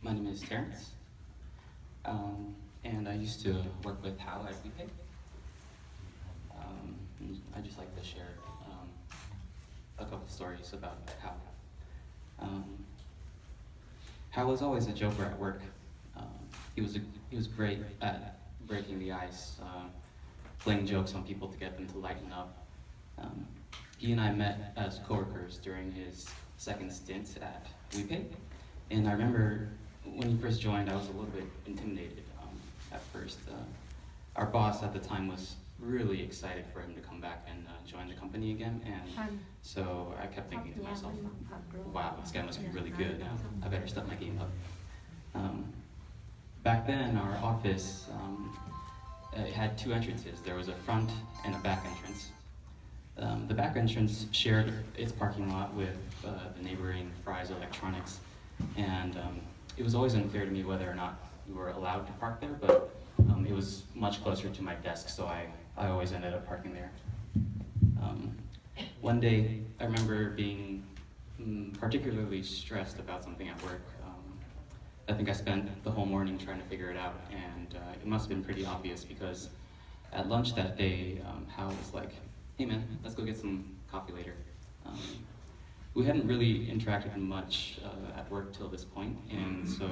My name is Terrence, and I used to work with Hal at WePay. I just like to share a couple stories about Hal. Um, Hal was always a joker at work. He was great at breaking the ice, playing jokes on people to get them to lighten up. He and I met as coworkers during his second stint at WePay, and I remember when he first joined, I was a little bit intimidated at first. Our boss at the time was really excited for him to come back and join the company again, and so I kept thinking to myself, wow, this guy must be really good. I better step my game up. Back then, our office it had two entrances. There was a front and a back entrance. The back entrance shared its parking lot with the neighboring Fry's Electronics, and it was always unclear to me whether or not we were allowed to park there, but it was much closer to my desk, so I always ended up parking there. One day, I remember being particularly stressed about something at work. I think I spent the whole morning trying to figure it out, and it must have been pretty obvious because at lunch that day, Hal was like, "Hey man, let's go get some coffee later." We hadn't really interacted much at work till this point, and so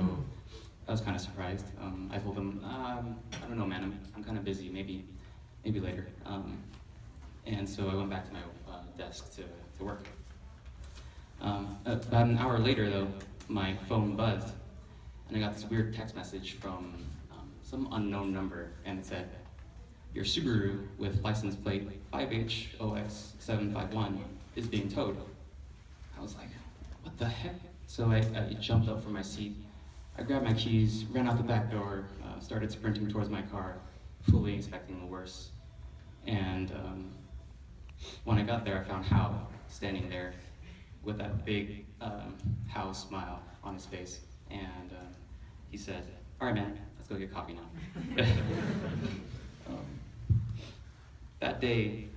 I was kind of surprised. I told him, "I don't know, man. I'm kind of busy. Maybe later." And so I went back to my desk to work. About an hour later, though, my phone buzzed, and I got this weird text message from some unknown number, and it said, "Your Subaru with license plate 5HOX751 is being towed." I was like, what the heck? So I jumped up from my seat. I grabbed my keys, ran out the back door, started sprinting towards my car, fully expecting the worst. And when I got there, I found Hal standing there with that big Hal smile on his face. And he said, "All right, man, let's go get coffee now." That day,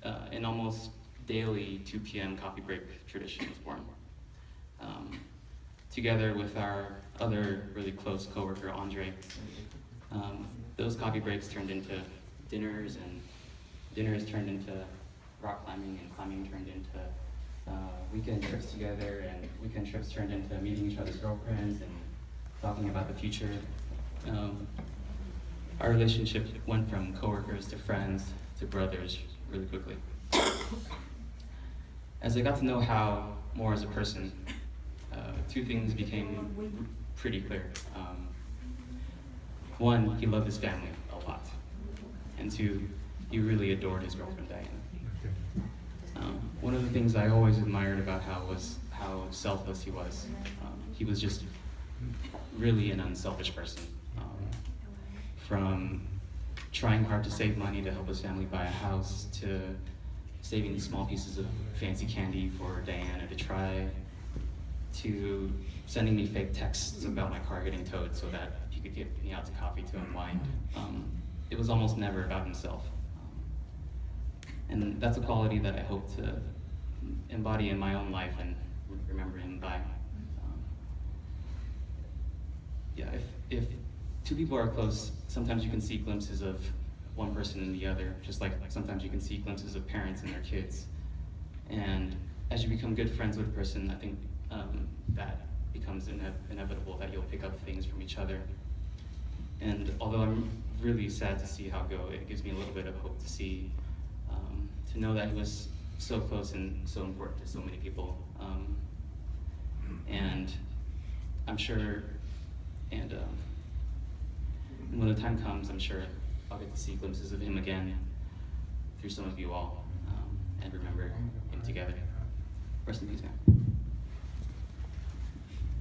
an almost daily 2 p.m. coffee break tradition was born. Together with our other really close coworker, Andre, those coffee breaks turned into dinners, and dinners turned into rock climbing, and climbing turned into weekend trips together, and weekend trips turned into meeting each other's girlfriends and talking about the future. Our relationship went from coworkers to friends to brothers really quickly. As I got to know Hal more as a person, two things became pretty clear. One, he loved his family a lot, and two, he really adored his girlfriend, Diana. One of the things I always admired about Hal was how selfless he was. He was just really an unselfish person. From trying hard to save money to help his family buy a house, to saving small pieces of fancy candy for Diana to try, to sending me fake texts about my car getting towed so that he could get me out to coffee to unwind. It was almost never about himself. And that's a quality that I hope to embody in my own life and remember him by. If two people are close, sometimes you can see glimpses of one person in the other, just like sometimes you can see glimpses of parents and their kids. And as you become good friends with a person, I think that becomes inevitable that you'll pick up things from each other. And although I'm really sad to see Hal go, it gives me a little bit of hope to see, to know that he was so close and so important to so many people. And I'm sure, and when the time comes, I'm sure I'll get to see glimpses of him again through some of you all, and remember him together. Rest in peace, man.